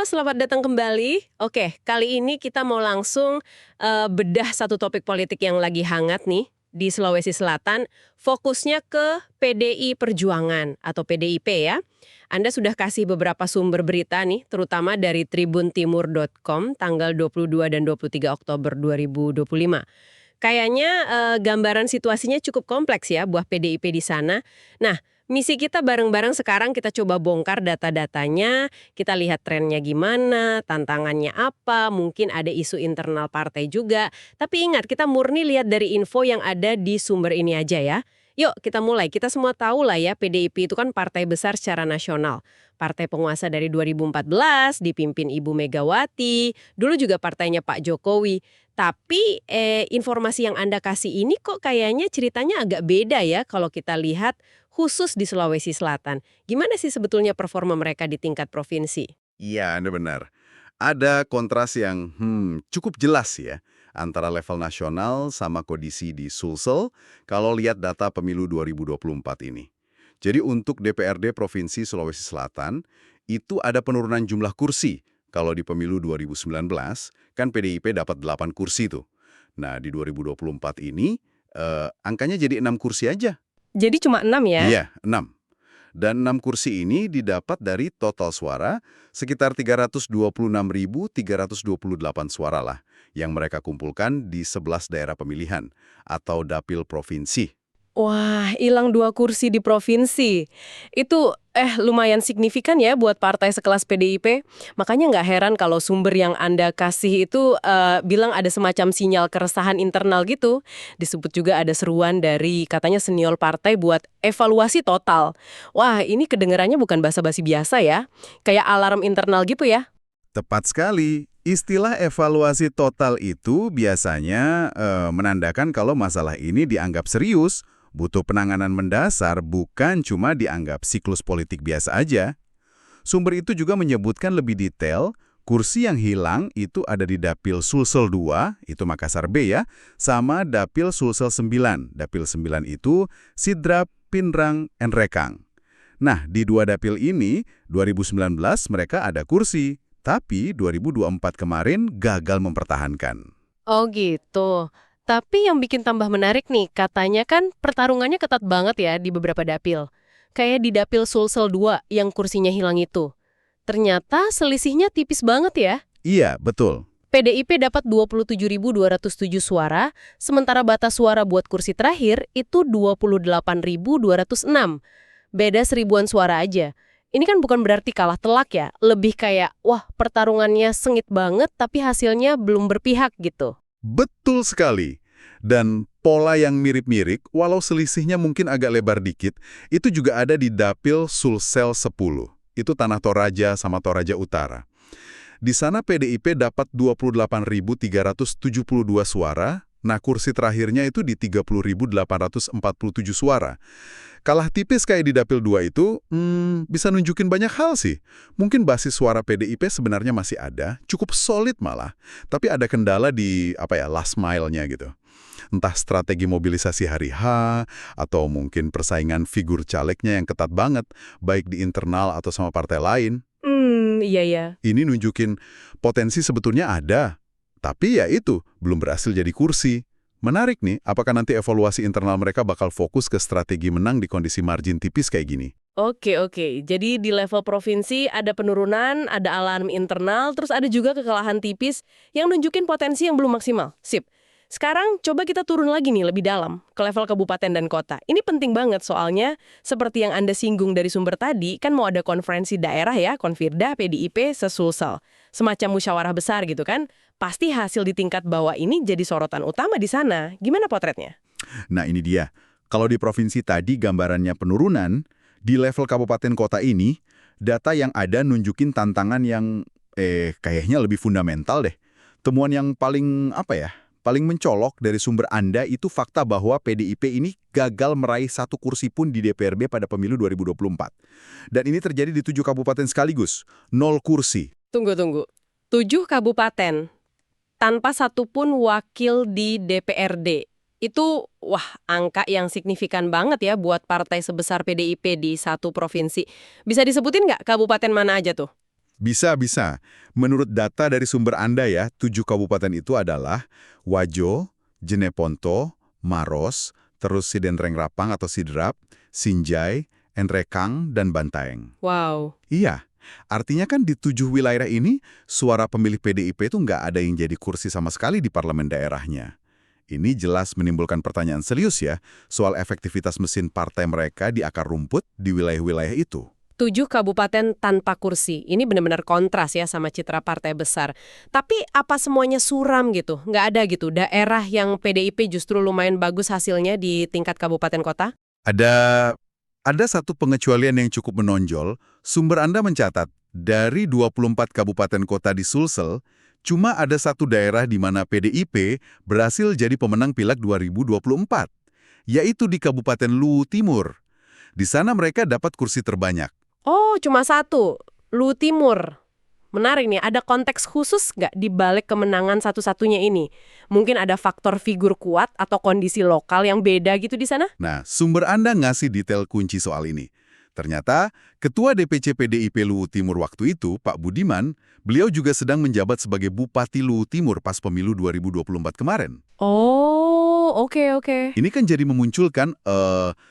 selamat datang kembali. Oke, kali ini kita mau langsung bedah satu topik politik yang lagi hangat nih di Sulawesi Selatan. Fokusnya ke PDI Perjuangan atau PDIP ya. Anda sudah kasih beberapa sumber berita nih, terutama dari tribuntimur.com tanggal 22 dan 23 Oktober 2025. Kayaknya gambaran situasinya cukup kompleks ya buat PDIP di sana. Nah, misi kita bareng-bareng sekarang kita coba bongkar data-datanya, kita lihat trennya gimana, tantangannya apa, mungkin ada isu internal partai juga. Tapi ingat, kita murni lihat dari info yang ada di sumber ini aja ya. Yuk kita mulai, kita semua tahu lah ya PDIP itu kan partai besar secara nasional. Partai penguasa dari 2014, dipimpin Ibu Megawati, dulu juga partainya Pak Jokowi. Tapi informasi yang Anda kasih ini kok kayaknya ceritanya agak beda ya kalau kita lihat khusus di Sulawesi Selatan. Gimana sih sebetulnya performa mereka di tingkat provinsi? Iya, Anda benar. Ada kontras yang cukup jelas ya antara level nasional sama kondisi di Sulsel kalau lihat data pemilu 2024 ini. Jadi untuk DPRD Provinsi Sulawesi Selatan, itu ada penurunan jumlah kursi. Kalau di pemilu 2019, kan PDIP dapat 8 kursi tuh. Nah, di 2024 ini, angkanya jadi 6 kursi aja. Jadi cuma 6 ya? Iya, 6. Dan 6 kursi ini didapat dari total suara sekitar 326.328 suara lah yang mereka kumpulkan di 11 daerah pemilihan atau dapil provinsi. Wah, hilang 2 kursi di provinsi. Itu lumayan signifikan ya buat partai sekelas PDIP. Makanya nggak heran kalau sumber yang Anda kasih itu bilang ada semacam sinyal keresahan internal gitu. Disebut juga ada seruan dari katanya senior partai buat evaluasi total. Wah, ini kedengarannya bukan basa-basi biasa ya. Kayak alarm internal gitu ya. Tepat sekali. Istilah evaluasi total itu biasanya menandakan kalau masalah ini dianggap serius, butuh penanganan mendasar, bukan cuma dianggap siklus politik biasa aja. Sumber itu juga menyebutkan lebih detail, kursi yang hilang itu ada di Dapil Sulsel 2, itu Makassar B ya, sama Dapil Sulsel 9. Dapil 9 itu Sidrap, Pinrang, Enrekang. Nah, di dua dapil ini, 2019 mereka ada kursi, tapi 2024 kemarin gagal mempertahankan. Oh gitu. Tapi yang bikin tambah menarik nih, katanya kan pertarungannya ketat banget ya di beberapa dapil. Kayak di dapil Sulsel 2 yang kursinya hilang itu. Ternyata selisihnya tipis banget ya. Iya, betul. PDIP dapat 27.207 suara, sementara batas suara buat kursi terakhir itu 28.206. Beda seribuan suara aja. Ini kan bukan berarti kalah telak ya, lebih kayak, wah pertarungannya sengit banget tapi hasilnya belum berpihak gitu. Betul sekali. Dan pola yang mirip-mirip, walau selisihnya mungkin agak lebar dikit, itu juga ada di Dapil Sulsel 10. Itu Tanah Toraja sama Toraja Utara. Di sana PDIP dapat 28.372 suara, nah kursi terakhirnya itu di 30.847 suara. Kalah tipis kayak di Dapil 2 itu, bisa nunjukin banyak hal sih. Mungkin basis suara PDIP sebenarnya masih ada, cukup solid malah. Tapi ada kendala di, last mile-nya gitu. Entah strategi mobilisasi hari H, atau mungkin persaingan figur calegnya yang ketat banget, baik di internal atau sama partai lain. Iya ya. Ini nunjukin potensi sebetulnya ada, tapi ya itu, belum berhasil jadi kursi. Menarik nih, apakah nanti evaluasi internal mereka bakal fokus ke strategi menang di kondisi margin tipis kayak gini? Oke. Jadi di level provinsi ada penurunan, ada alarm internal, terus ada juga kekalahan tipis yang nunjukin potensi yang belum maksimal. Sip. Sekarang coba kita turun lagi nih lebih dalam, ke level kabupaten dan kota. Ini penting banget soalnya, seperti yang Anda singgung dari sumber tadi, kan mau ada konferensi daerah ya, Konfirda, PDIP, sesulsel. Semacam musyawarah besar gitu kan. Pasti hasil di tingkat bawah ini jadi sorotan utama di sana. Gimana potretnya? Nah ini dia, kalau di provinsi tadi gambarannya penurunan, di level kabupaten kota ini, data yang ada nunjukin tantangan yang kayaknya lebih fundamental deh. Temuan yang paling paling mencolok dari sumber Anda itu fakta bahwa PDIP ini gagal meraih satu kursi pun di DPRD pada pemilu 2024. Dan ini terjadi di 7 kabupaten sekaligus, 0 kursi. Tunggu. 7 kabupaten, tanpa satupun wakil di DPRD. Itu, angka yang signifikan banget ya buat partai sebesar PDIP di satu provinsi. Bisa disebutin nggak kabupaten mana aja tuh? Bisa. Menurut data dari sumber Anda ya, 7 kabupaten itu adalah Wajo, Jeneponto, Maros, terus Sidenreng Rapang atau Sidrap, Sinjai, Enrekang, dan Bantaeng. Wow. Iya, artinya kan di 7 wilayah ini, suara pemilih PDIP itu nggak ada yang jadi kursi sama sekali di parlemen daerahnya. Ini jelas menimbulkan pertanyaan serius ya, soal efektivitas mesin partai mereka di akar rumput di wilayah-wilayah itu. 7 kabupaten tanpa kursi. Ini benar-benar kontras ya sama citra partai besar. Tapi apa semuanya suram gitu? Nggak ada gitu daerah yang PDIP justru lumayan bagus hasilnya di tingkat kabupaten kota? Ada satu pengecualian yang cukup menonjol. Sumber Anda mencatat, dari 24 kabupaten kota di Sulsel, cuma ada satu daerah di mana PDIP berhasil jadi pemenang Pileg 2024, yaitu di Kabupaten Luwu Timur. Di sana mereka dapat kursi terbanyak. Oh, cuma satu. Luwu Timur. Menarik nih, ada konteks khusus nggak di balik kemenangan satu-satunya ini? Mungkin ada faktor figur kuat atau kondisi lokal yang beda gitu di sana? Nah, sumber Anda ngasih detail kunci soal ini. Ternyata, Ketua DPC PDIP Luwu Timur waktu itu, Pak Budiman, beliau juga sedang menjabat sebagai Bupati Luwu Timur pas pemilu 2024 kemarin. Oh, oke. Ini kan jadi memunculkan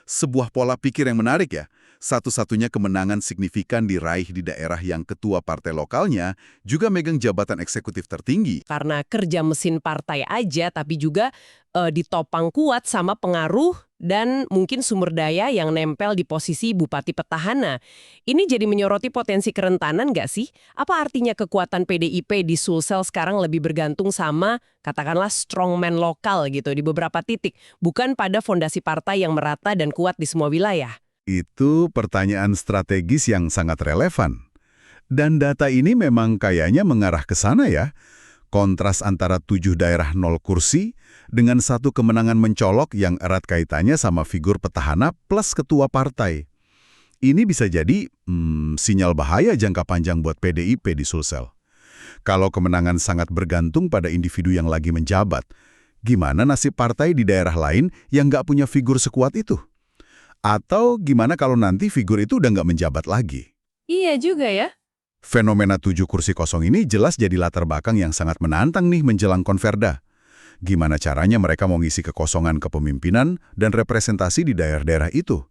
sebuah pola pikir yang menarik ya. Satu-satunya kemenangan signifikan diraih di daerah yang ketua partai lokalnya juga megang jabatan eksekutif tertinggi. Karena kerja mesin partai aja, tapi juga ditopang kuat sama pengaruh dan mungkin sumber daya yang nempel di posisi bupati petahana. Ini jadi menyoroti potensi kerentanan nggak sih? Apa artinya kekuatan PDIP di Sulsel sekarang lebih bergantung sama, katakanlah, strongman lokal gitu di beberapa titik, bukan pada fondasi partai yang merata dan kuat di semua wilayah? Itu pertanyaan strategis yang sangat relevan. Dan data ini memang kayaknya mengarah ke sana ya. Kontras antara 7 daerah 0 kursi dengan satu kemenangan mencolok yang erat kaitannya sama figur petahana plus ketua partai. Ini bisa jadi sinyal bahaya jangka panjang buat PDIP di Sulsel. Kalau kemenangan sangat bergantung pada individu yang lagi menjabat, gimana nasib partai di daerah lain yang nggak punya figur sekuat itu? Atau gimana kalau nanti figur itu udah nggak menjabat lagi? Iya juga ya. Fenomena 7 kursi kosong ini jelas jadi latar belakang yang sangat menantang nih menjelang konverda. Gimana caranya mereka mau ngisi kekosongan kepemimpinan dan representasi di daerah-daerah itu?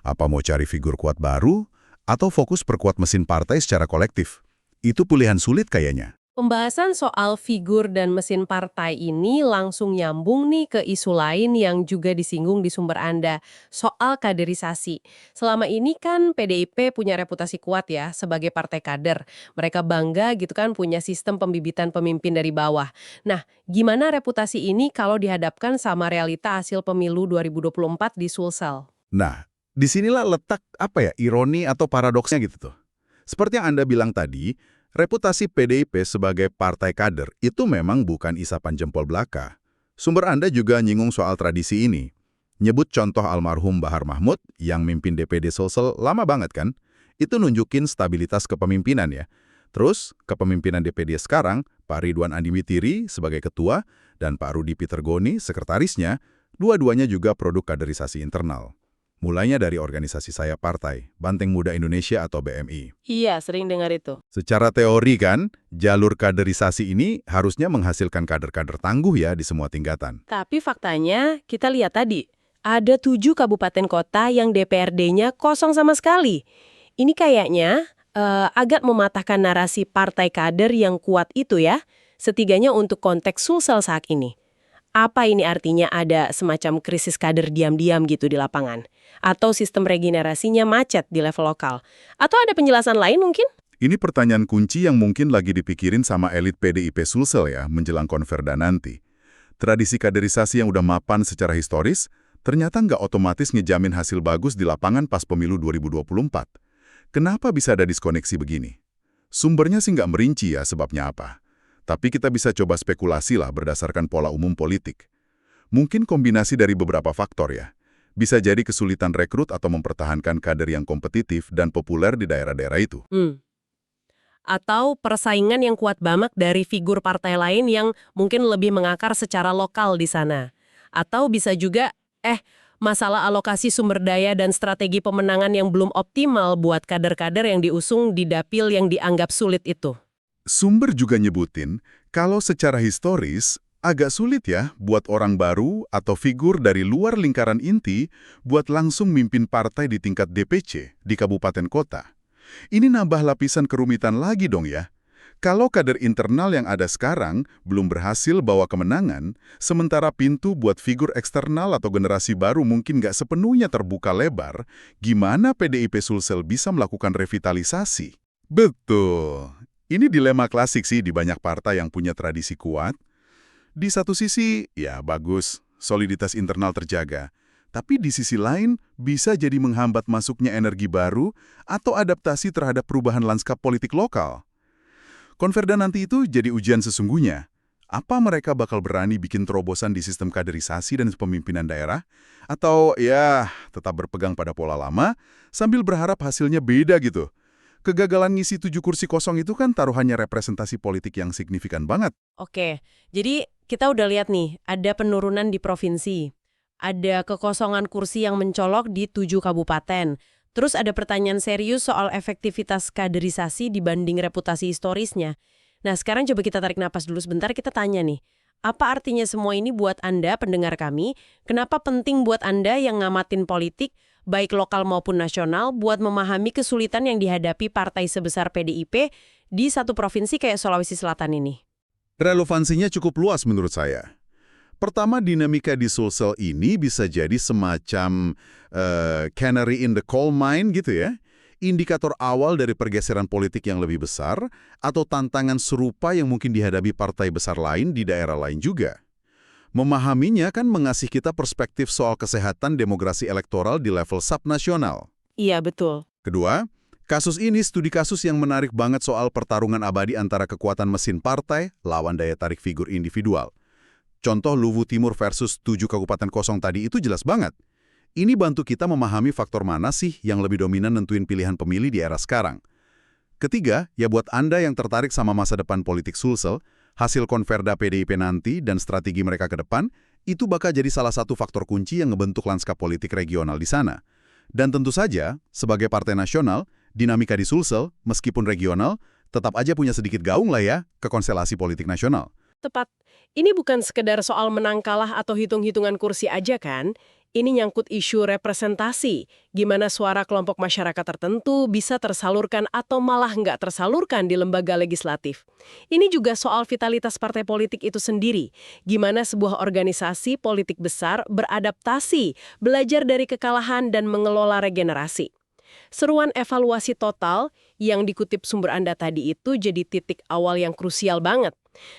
Apa mau cari figur kuat baru, atau fokus perkuat mesin partai secara kolektif? Itu pilihan sulit kayaknya. Pembahasan soal figur dan mesin partai ini langsung nyambung nih ke isu lain yang juga disinggung di sumber Anda, soal kaderisasi. Selama ini kan PDIP punya reputasi kuat ya sebagai partai kader. Mereka bangga gitu kan punya sistem pembibitan pemimpin dari bawah. Nah, gimana reputasi ini kalau dihadapkan sama realita hasil pemilu 2024 di Sulsel? Nah, disinilah letak ironi atau paradoksnya gitu tuh. Seperti yang Anda bilang tadi, reputasi PDIP sebagai partai kader itu memang bukan isapan jempol belaka. Sumber Anda juga nyinggung soal tradisi ini. Nyebut contoh almarhum Bahar Mahmud yang mimpin DPD Sulsel lama banget kan? Itu nunjukin stabilitas kepemimpinan ya. Terus, kepemimpinan DPD sekarang, Pak Ridwan Andi Witiri sebagai ketua dan Pak Rudi Pitergoni sekretarisnya, dua-duanya juga produk kaderisasi internal. Mulainya dari organisasi sayap partai, Banteng Muda Indonesia atau BMI. Iya, sering dengar itu. Secara teori kan, jalur kaderisasi ini harusnya menghasilkan kader-kader tangguh ya di semua tingkatan. Tapi faktanya, kita lihat tadi, ada 7 kabupaten kota yang DPRD-nya kosong sama sekali. Ini kayaknya agak mematahkan narasi partai kader yang kuat itu ya, setiganya untuk konteks Sulsel saat ini. Apa ini artinya ada semacam krisis kader diam-diam gitu di lapangan? Atau sistem regenerasinya macet di level lokal? Atau ada penjelasan lain mungkin? Ini pertanyaan kunci yang mungkin lagi dipikirin sama elit PDIP Sulsel ya, menjelang konverda nanti. Tradisi kaderisasi yang udah mapan secara historis, ternyata nggak otomatis ngejamin hasil bagus di lapangan pas pemilu 2024. Kenapa bisa ada diskoneksi begini? Sumbernya sih nggak merinci ya sebabnya apa. Tapi kita bisa coba spekulasi lah berdasarkan pola umum politik. Mungkin kombinasi dari beberapa faktor ya. Bisa jadi kesulitan rekrut atau mempertahankan kader yang kompetitif dan populer di daerah-daerah itu. Atau persaingan yang kuat banget dari figur partai lain yang mungkin lebih mengakar secara lokal di sana. Atau bisa juga, masalah alokasi sumber daya dan strategi pemenangan yang belum optimal buat kader-kader yang diusung di dapil yang dianggap sulit itu. Sumber juga nyebutin, kalau secara historis, agak sulit ya buat orang baru atau figur dari luar lingkaran inti buat langsung mimpin partai di tingkat DPC di kabupaten kota. Ini nambah lapisan kerumitan lagi dong ya. Kalau kader internal yang ada sekarang belum berhasil bawa kemenangan, sementara pintu buat figur eksternal atau generasi baru mungkin nggak sepenuhnya terbuka lebar, gimana PDIP Sulsel bisa melakukan revitalisasi? Betul. Ini dilema klasik sih di banyak partai yang punya tradisi kuat. Di satu sisi, ya bagus, soliditas internal terjaga. Tapi di sisi lain, bisa jadi menghambat masuknya energi baru atau adaptasi terhadap perubahan lanskap politik lokal. Konverda nanti itu jadi ujian sesungguhnya. Apa mereka bakal berani bikin terobosan di sistem kaderisasi dan kepemimpinan daerah? Atau ya, tetap berpegang pada pola lama sambil berharap hasilnya beda gitu? Kegagalan ngisi 7 kursi kosong itu kan taruhannya representasi politik yang signifikan banget. Oke, jadi kita udah lihat nih, ada penurunan di provinsi. Ada kekosongan kursi yang mencolok di 7 kabupaten. Terus ada pertanyaan serius soal efektivitas kaderisasi dibanding reputasi historisnya. Nah, sekarang coba kita tarik napas dulu sebentar, kita tanya nih. Apa artinya semua ini buat Anda, pendengar kami? Kenapa penting buat Anda yang ngamatin politik, baik lokal maupun nasional, buat memahami kesulitan yang dihadapi partai sebesar PDIP di satu provinsi kayak Sulawesi Selatan ini? Relevansinya cukup luas menurut saya. Pertama, dinamika di Sulsel ini bisa jadi semacam canary in the coal mine gitu ya. Indikator awal dari pergeseran politik yang lebih besar atau tantangan serupa yang mungkin dihadapi partai besar lain di daerah lain juga. Memahaminya kan mengasih kita perspektif soal kesehatan demokrasi elektoral di level subnasional. Iya, betul. Kedua, kasus ini studi kasus yang menarik banget soal pertarungan abadi antara kekuatan mesin partai lawan daya tarik figur individual. Contoh Luwu Timur versus 7 kabupaten kosong tadi itu jelas banget. Ini bantu kita memahami faktor mana sih yang lebih dominan nentuin pilihan pemilih di era sekarang. Ketiga, ya buat Anda yang tertarik sama masa depan politik Sulsel, hasil konverda PDIP nanti dan strategi mereka ke depan, itu bakal jadi salah satu faktor kunci yang ngebentuk lanskap politik regional di sana. Dan tentu saja, sebagai partai nasional, dinamika di Sulsel, meskipun regional, tetap aja punya sedikit gaung lah ya ke konstelasi politik nasional. Tepat. Ini bukan sekedar soal menang kalah atau hitung-hitungan kursi aja kan? Ini nyangkut isu representasi, gimana suara kelompok masyarakat tertentu bisa tersalurkan atau malah nggak tersalurkan di lembaga legislatif. Ini juga soal vitalitas partai politik itu sendiri, gimana sebuah organisasi politik besar beradaptasi, belajar dari kekalahan dan mengelola regenerasi. Seruan evaluasi total yang dikutip sumber Anda tadi itu jadi titik awal yang krusial banget.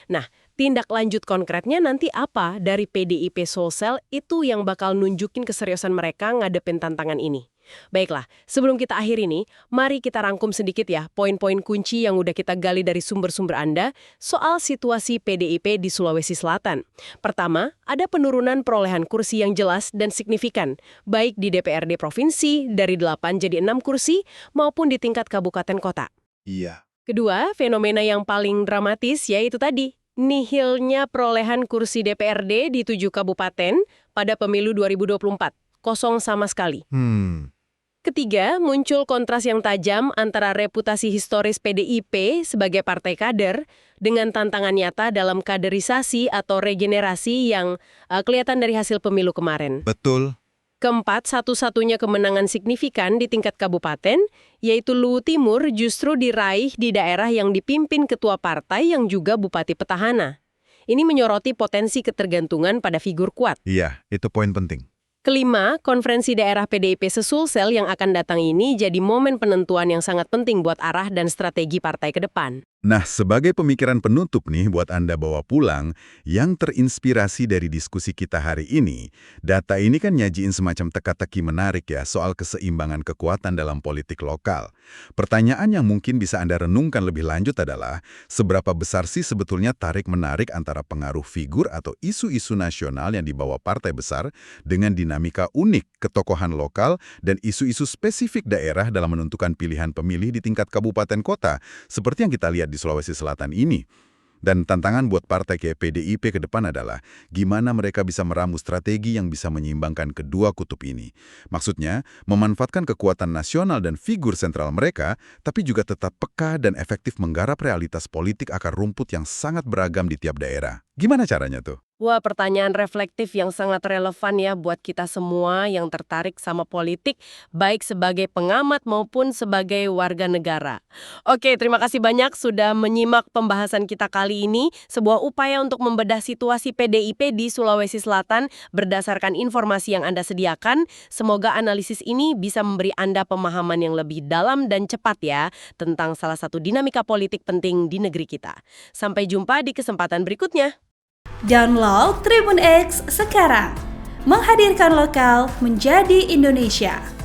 Nah, tindak lanjut konkretnya nanti apa dari PDIP Sulsel itu yang bakal nunjukin keseriusan mereka ngadepin tantangan ini. Baiklah, sebelum kita akhiri nih, mari kita rangkum sedikit ya poin-poin kunci yang udah kita gali dari sumber-sumber Anda soal situasi PDIP di Sulawesi Selatan. Pertama, ada penurunan perolehan kursi yang jelas dan signifikan, baik di DPRD Provinsi dari 8 jadi 6 kursi maupun di tingkat kabupaten kota. Iya. Kedua, fenomena yang paling dramatis yaitu tadi, nihilnya perolehan kursi DPRD di 7 kabupaten pada pemilu 2024. Kosong sama sekali. Ketiga, muncul kontras yang tajam antara reputasi historis PDIP sebagai partai kader dengan tantangan nyata dalam kaderisasi atau regenerasi yang kelihatan dari hasil pemilu kemarin. Betul. Keempat, satu-satunya kemenangan signifikan di tingkat kabupaten, yaitu Luwu Timur justru diraih di daerah yang dipimpin ketua partai yang juga bupati petahana. Ini menyoroti potensi ketergantungan pada figur kuat. Iya, itu poin penting. Kelima, konferensi daerah PDIP Sesulsel yang akan datang ini jadi momen penentuan yang sangat penting buat arah dan strategi partai ke depan. Nah, sebagai pemikiran penutup nih buat Anda bawa pulang, yang terinspirasi dari diskusi kita hari ini, data ini kan nyajiin semacam teka-teki menarik ya soal keseimbangan kekuatan dalam politik lokal. Pertanyaan yang mungkin bisa Anda renungkan lebih lanjut adalah, seberapa besar sih sebetulnya tarik-menarik antara pengaruh figur atau isu-isu nasional yang dibawa partai besar dengan dinamika unik ketokohan lokal dan isu-isu spesifik daerah dalam menentukan pilihan pemilih di tingkat kabupaten kota, seperti yang kita lihat di Sulawesi Selatan ini. Dan tantangan buat partai kayak PDIP ke depan adalah gimana mereka bisa meramu strategi yang bisa menyeimbangkan kedua kutub ini. Maksudnya, memanfaatkan kekuatan nasional dan figur sentral mereka, tapi juga tetap peka dan efektif menggarap realitas politik akar rumput yang sangat beragam di tiap daerah. Gimana caranya tuh? Wah, pertanyaan reflektif yang sangat relevan ya buat kita semua yang tertarik sama politik, baik sebagai pengamat maupun sebagai warga negara. Oke, terima kasih banyak sudah menyimak pembahasan kita kali ini, sebuah upaya untuk membedah situasi PDIP di Sulawesi Selatan berdasarkan informasi yang Anda sediakan. Semoga analisis ini bisa memberi Anda pemahaman yang lebih dalam dan cepat ya tentang salah satu dinamika politik penting di negeri kita. Sampai jumpa di kesempatan berikutnya. Download Tribun X sekarang, menghadirkan lokal menjadi Indonesia.